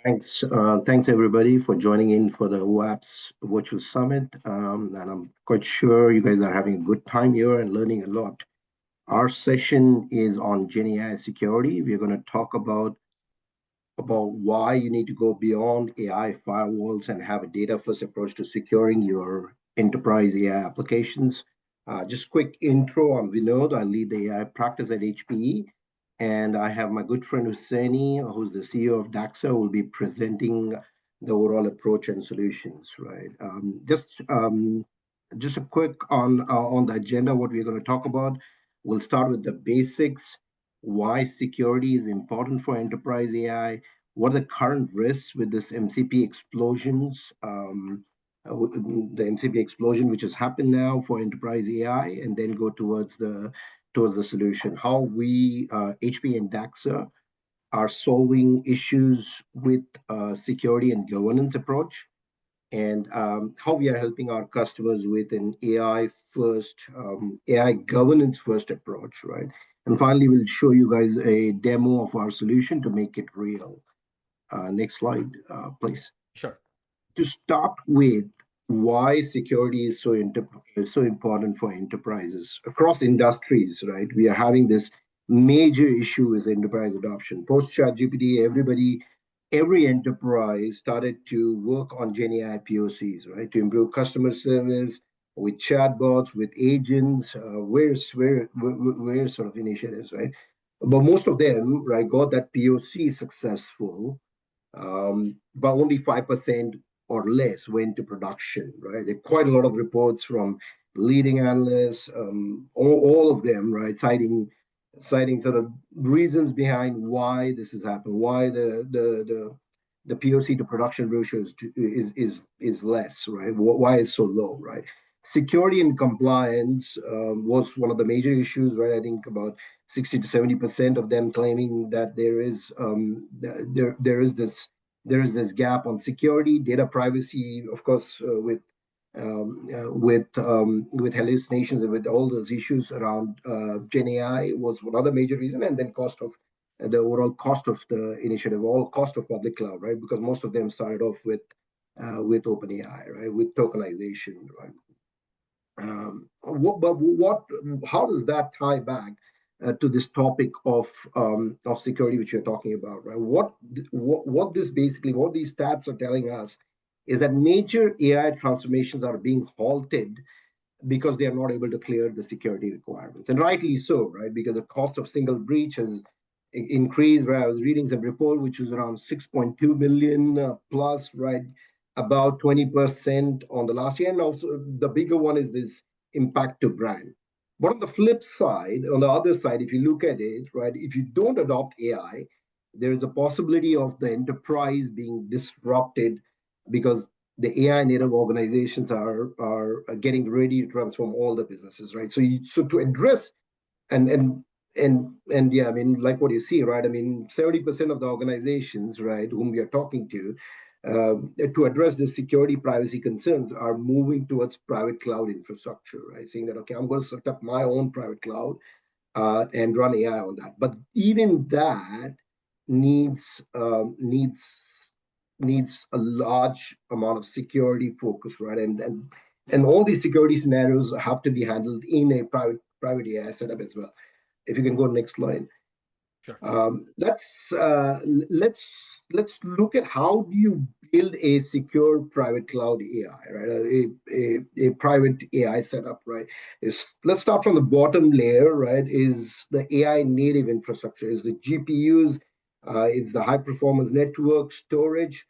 Thanks everybody for joining in for the OWASP Virtual Summit. And I'm quite sure you guys are having a good time here and learning a lot. Our session is on GenAI security. We're going to talk about why you need to go beyond AI firewalls and have a data-first approach to securing your enterprise AI applications. Just quick intro, I'm Vinod. I lead the AI practice at HPE. And I have my good friend Husseini, who's the CEO of DAXA, will be presenting the overall approach and solutions, right? Just a quick on the agenda, what we're going to talk about. We'll start with the basics, why security is important for enterprise AI, what are the current risks with this MCP explosions, the MCP explosion which has happened now for enterprise AI, and then go towards the solution. How we, HP and DAXA, are solving issues with security and governance approach, and how we are helping our customers with an AI first, AI governance first approach, right? And finally, we'll show you guys a demo of our solution to make it real. Next slide, please. Sure. To start with, why security is so important for enterprises across industries, right? We are having this major issue with enterprise adoption. Post ChatGPT, every enterprise started to work on GenAI POCs, right? To improve customer service with chatbots, with agents, where sort of initiatives, right? But most of them, right, got that POC successful, but only 5% or less went to production, right? There are quite a lot of reports from leading analysts, all of them, right, citing sort of reasons behind why this has happened, why the POC to production ratio is less, right? Why it's so low, right? Security and compliance was one of the major issues, right? I think about 60 to 70% of them claiming that there is this gap on security, data privacy, of course, with hallucinations and with all those issues around Gen AI was one other major reason, and then the overall cost of the initiative, all cost of public cloud, right? Because most of them started off with OpenAI, right? With tokenization, right? How does that tie back to this topic of security which you're talking about, right? What these stats are telling us is that major AI transformations are being halted because they are not able to clear the security requirements, and rightly so, right? Because the cost of single breach has increased. Right? I was reading some report which was around 6.2 million plus, right? About 20% on the last year, and also the bigger one is this impact to brand. But on the flip side, on the other side, if you look at it, right, if you don't adopt AI, there is a possibility of the enterprise being disrupted because the AI native organizations are getting ready to transform all the businesses, right? So to address and yeah, I mean, like what you see, right? I mean, 70% of the organizations, right, whom we are talking to address the security privacy concerns are moving towards private cloud infrastructure, right? Saying that, okay, I'm going to set up my own private cloud and run AI on that. But even that needs a large amount of security focus, right? And all these security scenarios have to be handled in a private AI setup as well. If you can go next slide. Sure. Let's look at how do you build a secure private cloud AI, right? A private AI setup, right? Let's start from the bottom layer, right? Is the AI native infrastructure, is the GPUs, it's the high performance network storage.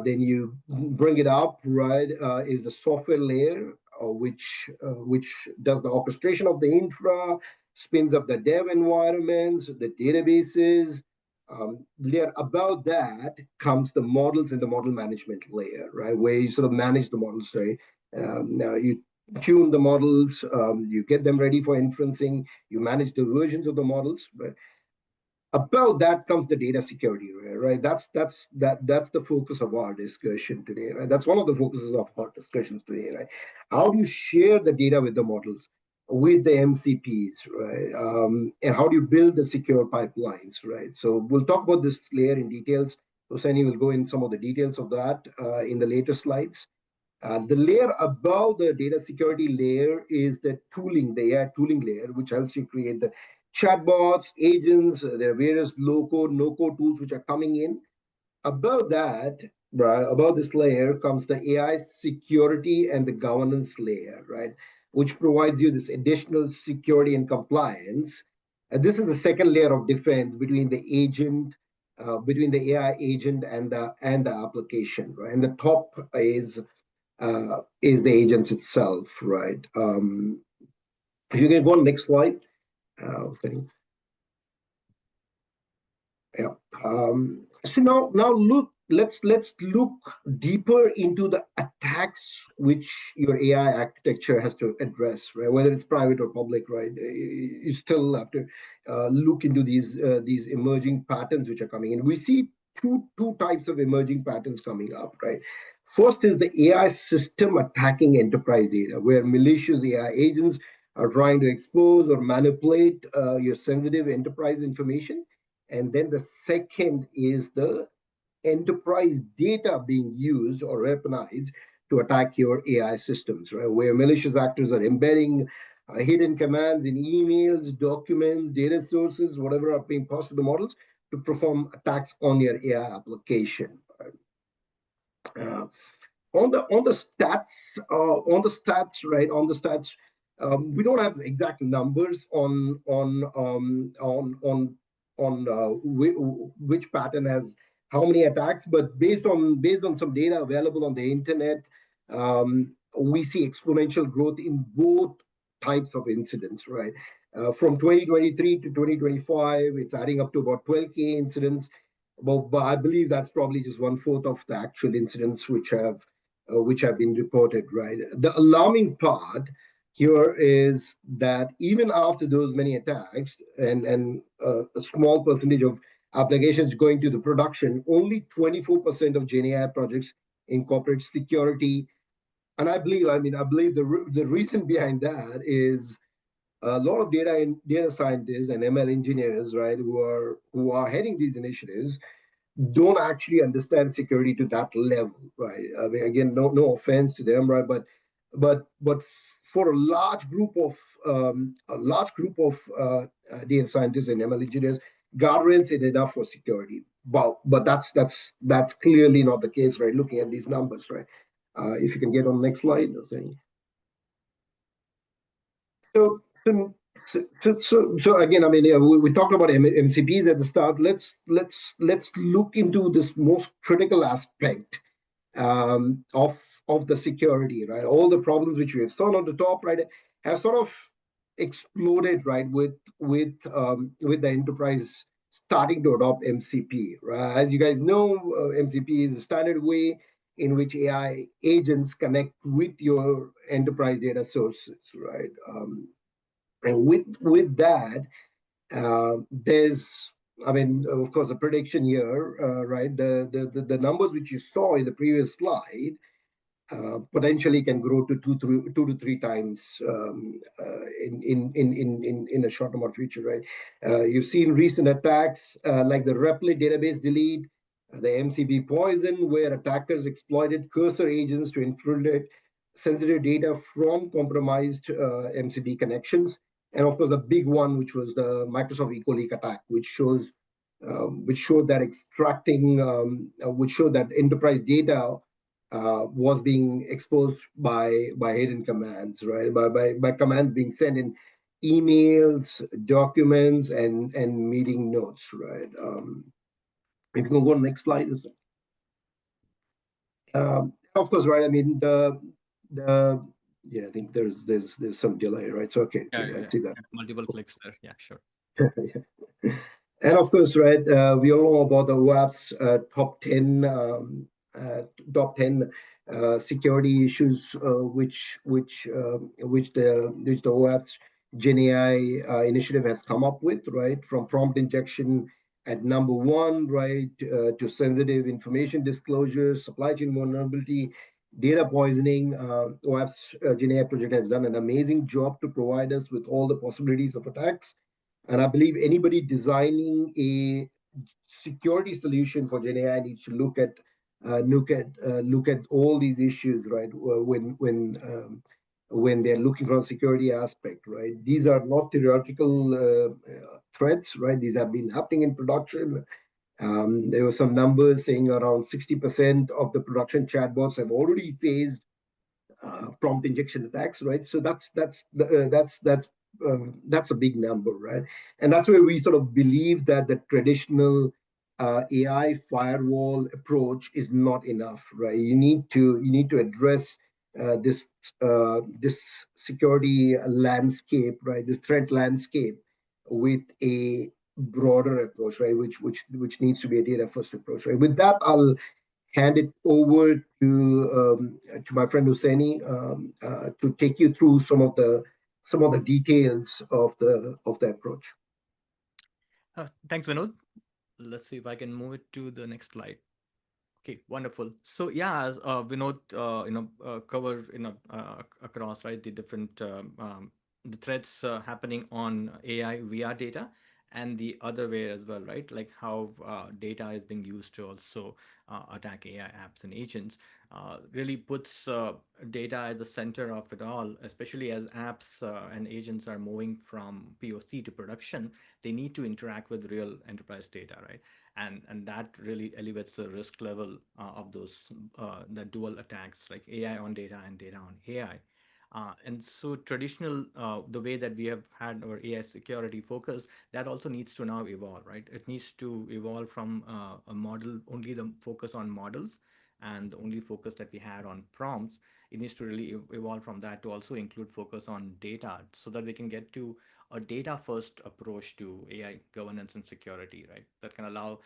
Then you bring it up, right? Is the software layer, which does the orchestration of the infra, spins up the dev environments, the databases. Layer above that comes the models and the model management layer, right? Where you sort of manage the models, right? Now you tune the models, you get them ready for inferencing, you manage the versions of the models, right? Above that comes the data security, right? That's the focus of our discussion today, right? That's one of the focuses of our discussions today, right? How do you share the data with the models, with the MCPs, right? And how do you build the secure pipelines, right? So we'll talk about this layer in details. Hosseini will go in some of the details of that in the later slides. The layer above the data security layer is the tooling, the AI tooling layer, which helps you create the chatbots, agents. There are various low-code, no-code tools which are coming in. Above that, right, above this layer comes the AI security and the governance layer, right, which provides you this additional security and compliance. And this is the second layer of defense between the agent, between the AI agent and the application, right? And the top is the agents itself, right? If you can go on next slide. Thing. Yeah. So now look. Let's look deeper into the attacks which your AI architecture has to address, right? Whether it's private or public, right? You still have to look into these emerging patterns which are coming in. We see two types of emerging patterns coming up, right? First is the AI system attacking enterprise data, where malicious AI agents are trying to expose or manipulate your sensitive enterprise information. And then the second is the enterprise data being used or weaponized to attack your AI systems, right? Where malicious actors are embedding hidden commands in emails, documents, data sources, whatever are being passed to the models to perform attacks on your AI application. Uh, on the stats, right? On the stats, we don't have exact numbers on which pattern has how many attacks, but based on some data available on the internet, we see exponential growth in both types of incidents, right? From 2023 to 2025, it's adding up to about 12K incidents. But I believe that's probably just 1/4 of the actual incidents which have been reported, right? The alarming part here is that even after those many attacks and a small percentage of applications going to the production, only 24% of GenAI projects incorporate security. And I believe the reason behind that is a lot of data scientists and ML engineers, right, who are heading these initiatives don't actually understand security to that level, right? I mean, again, no offense to them, right? But for a large group of data scientists and ML engineers, guardrails is enough for security. But that's clearly not the case, right? Looking at these numbers, right? If you can get on the next slide. So, so again, I mean, yeah, we talked about MCPs at the start. Let's look into this most critical aspect of the security, right? All the problems which we have shown on the top, right, have sort of exploded, right, with the enterprise starting to adopt MCP, right? As you guys know, MCP is a standard way in which AI agents connect with your enterprise data sources, right? And with that, there's, I mean, of course, a prediction here, right? The numbers which you saw in the previous slide potentially can grow to two to three times in a short amount of future, right? You've seen recent attacks like the Replit database delete, the MCP poison, where attackers exploited cursor agents to infiltrate sensitive data from compromised MCP connections. And of course, the big one, which was the Microsoft EcoLeak attack, which showed that which showed that enterprise data was being exposed by hidden commands, right? By commands being sent in emails, documents, and meeting notes, right? If you can go to the next slide. Of course, right? I mean the yeah, I think there's some delay, right? So okay, I see that. Multiple clicks there. Yeah, sure. And of course, right, we all know about the OWASP top 10 security issues which the OWASP GenAI initiative has come up with, right? From prompt injection at number one, right, to sensitive information disclosure, supply chain vulnerability, data poisoning. OWASP GenAI project has done an amazing job to provide us with all the possibilities of attacks. And I believe anybody designing a security solution for GenAI needs to look at all these issues, right? When they're looking from a security aspect, right? These are not theoretical threats, right? These have been happening in production. There were some numbers saying around 60% of the production chatbots have already faced prompt injection attacks, right? So that's a big number, right? And that's where we sort of believe that the traditional AI firewall approach is not enough, right? You need to address this security landscape, right? This threat landscape with a broader approach, right? Which needs to be a data first approach, right? With that, I'll hand it over to my friend Husseini to take you through some of the details of the approach. Thanks, Vinod. Let's see if I can move it to the next slide. Okay, wonderful. So yeah, as Vinod, cover across, right, the different the threats happening on AI VR data, and the other way as well, right? Like how data is being used to also attack AI apps and agents. Really puts data at the center of it all, especially as apps and agents are moving from POC to production. They need to interact with real enterprise data, right? And that really elevates the risk level of those the dual attacks, like AI on data and data on AI. And so traditional, the way that we have had our AI security focus, that also needs to now evolve, right? It needs to evolve from a model, only the focus on models and the only focus that we had on prompts. It needs to really evolve from that to also include focus on data, so that we can get to a data first approach to AI governance and security, right? That can allow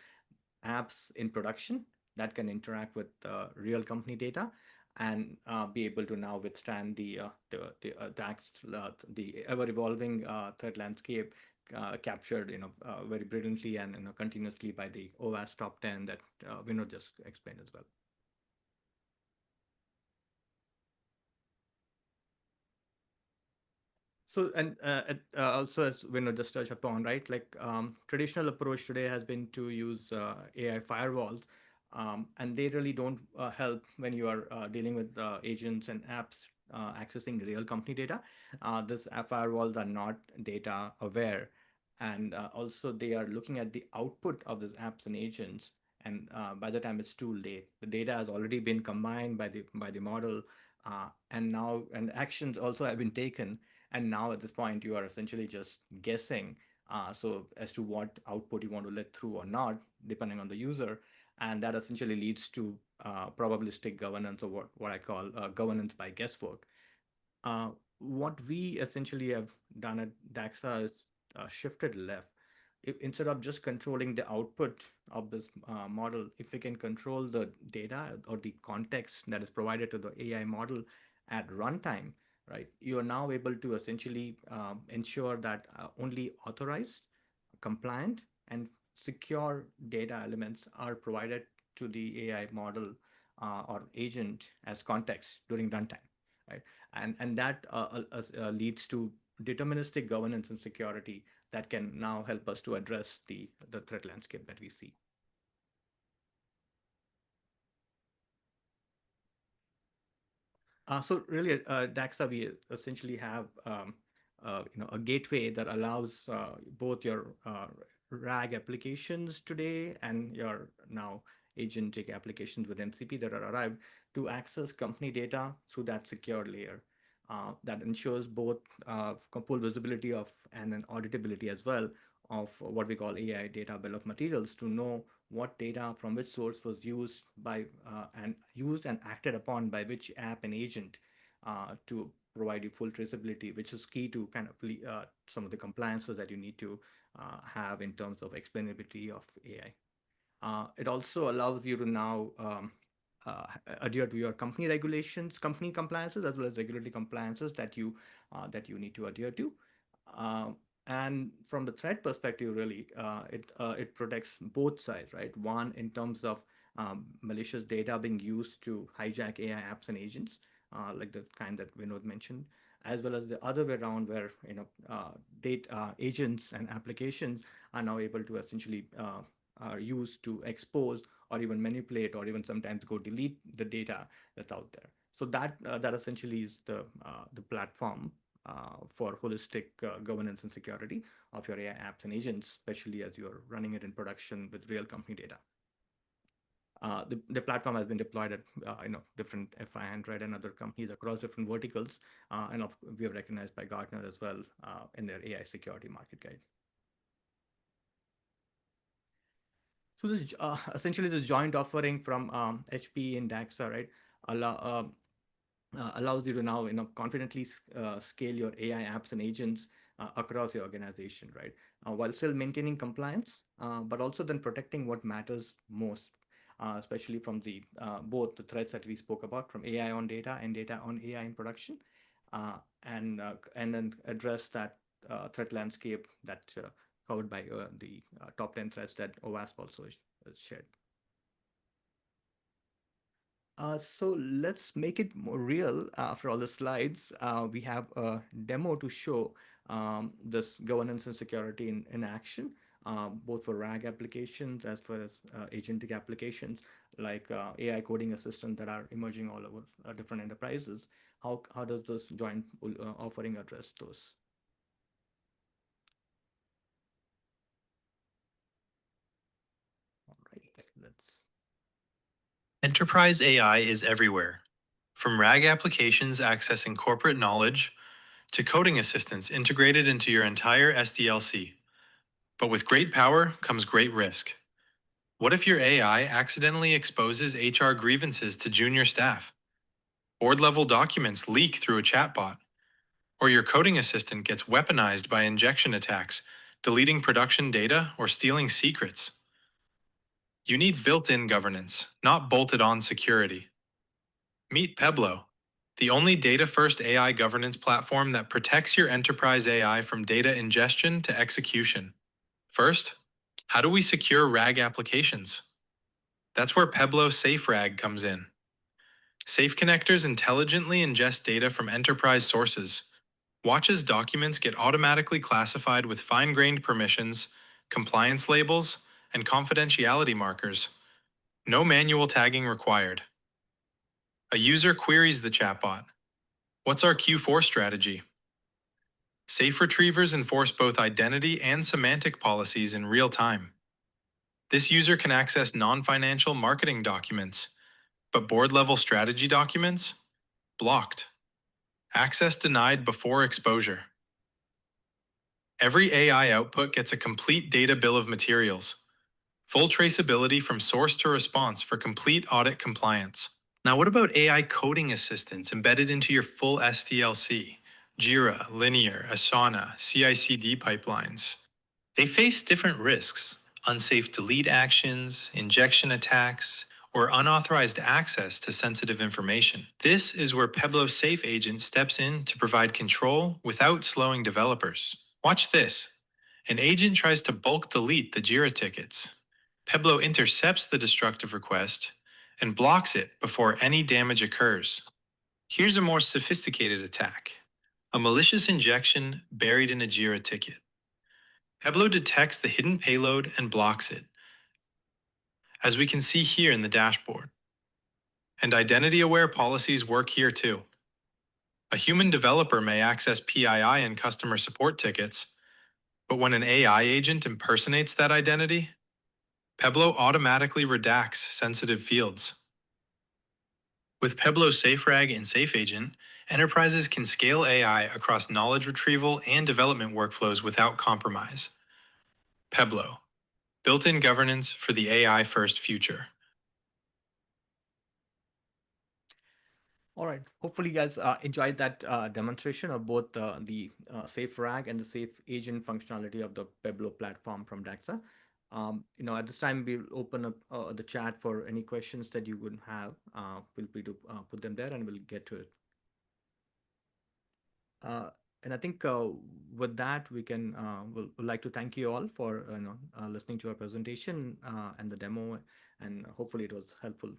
apps in production that can interact with real company data, and be able to now withstand the ever evolving threat landscape, captured very brilliantly and continuously by the OWASP top 10 that Vinod just explained as well. So, and also, as Vinod just touched upon, right? Like traditional approach today has been to use AI firewalls, and they really don't help when you are dealing with agents and apps accessing real company data. These firewalls are not data aware, and also they are looking at the output of these apps and agents. And by the time it's too late, the data has already been combined by the model, and actions also have been taken, and now at this point you are essentially just guessing, so as to what output you want to let through or not, depending on the user. And that essentially leads to probabilistic governance, or what I call governance by guesswork. What we essentially have done at Daxa is shifted left. If, instead of just controlling the output of this model, if we can control the data or the context that is provided to the AI model at runtime, right, you are now able to essentially ensure that only authorized, compliant, and secure data elements are provided to the AI model or agent as context during runtime, right? And that leads to deterministic governance and security that can now help us to address the threat landscape that we see. So really, Daxa, we essentially have a gateway that allows both your RAG applications today and your now agentic applications with MCP that are arrived to access company data through that secure layer. That ensures both full visibility of and an auditability as well of what we call AI data bill of materials, to know what data from which source was used by and used and acted upon by which app and agent to provide you full traceability, which is key to kind of some of the compliances that you need to have in terms of explainability of AI. It also allows you to now adhere to your company regulations, company compliances, as well as regulatory compliances that you need to adhere to. Uh, and from the threat perspective, really, it protects both sides, right? One, in terms of malicious data being used to hijack AI apps and agents, like the kind that Vinod mentioned, as well as the other way around, where data agents and applications are now able to essentially are used to expose or even manipulate or even sometimes go delete the data that's out there. So that essentially is the platform for holistic governance and security of your AI apps and agents, especially as you're running it in production with real company data. The platform has been deployed at different F500 and other companies across different verticals, and we are recognized by Gartner as well in their AI security market guide. So this essentially this joint offering from HP and DAXA, right, allow, allows you to now confidently scale your AI apps and agents across your organization, right, while still maintaining compliance, but also then protecting what matters most, especially from the both the threats that we spoke about from AI on data and data on AI in production, and then address that threat landscape that covered by the top 10 threats that OWASP also shared. So let's make it more real. After all the slides, we have a demo to show this governance and security in action, both for RAG applications as well as agentic applications like AI coding assistants that are emerging all over different enterprises. How does this joint offering address those? All right, let's. Enterprise AI is everywhere, from RAG applications accessing corporate knowledge to coding assistants integrated into your entire SDLC. But with great power comes great risk. What if your AI accidentally exposes HR grievances to junior staff? Board-level documents leak through a chatbot? Or your coding assistant gets weaponized by injection attacks, deleting production data or stealing secrets? You need built-in governance, not bolted-on security. Meet Peblo, the only data-first AI governance platform that protects your enterprise AI from data ingestion to execution. First, how do we secure RAG applications? That's where Peblo Safe RAG comes in. Safe connectors intelligently ingest data from enterprise sources. Watch as documents get automatically classified with fine-grained permissions, compliance labels, and confidentiality markers. No manual tagging required. A user queries the chatbot. What's our Q4 strategy? Safe retrievers enforce both identity and semantic policies in real time. This user can access non-financial marketing documents, but board-level strategy documents? Blocked. Access denied before exposure. Every AI output gets a complete data bill of materials. Full traceability from source to response for complete audit compliance. Now, what about AI coding assistants embedded into your full SDLC? Jira, Linear, Asana, CI/CD pipelines. They face different risks: unsafe delete actions, injection attacks, or unauthorized access to sensitive information. This is where Peblo Safe Agent steps in to provide control without slowing developers. Watch this. An agent tries to bulk delete the Jira tickets. Peblo intercepts the destructive request and blocks it before any damage occurs. Here's a more sophisticated attack: a malicious injection buried in a Jira ticket. Peblo detects the hidden payload and blocks it, as we can see here in the dashboard. And identity-aware policies work here too. A human developer may access PII and customer support tickets, but when an AI agent impersonates that identity, Peblo automatically redacts sensitive fields. With Peblo SafeRAG and SafeAgent, enterprises can scale AI across knowledge retrieval and development workflows without compromise. Peblo, built-in governance for the AI-first future. All right. Hopefully, you guys enjoyed that demonstration of both the Safe RAG and the Safe Agent functionality of the Peblo platform from DAXA. At this time, we'll open up the chat for any questions that you would have. Feel free to put them there, and we'll get to it. And I think with that, we can would like to thank you all for listening to our presentation and the demo, and hopefully it was helpful.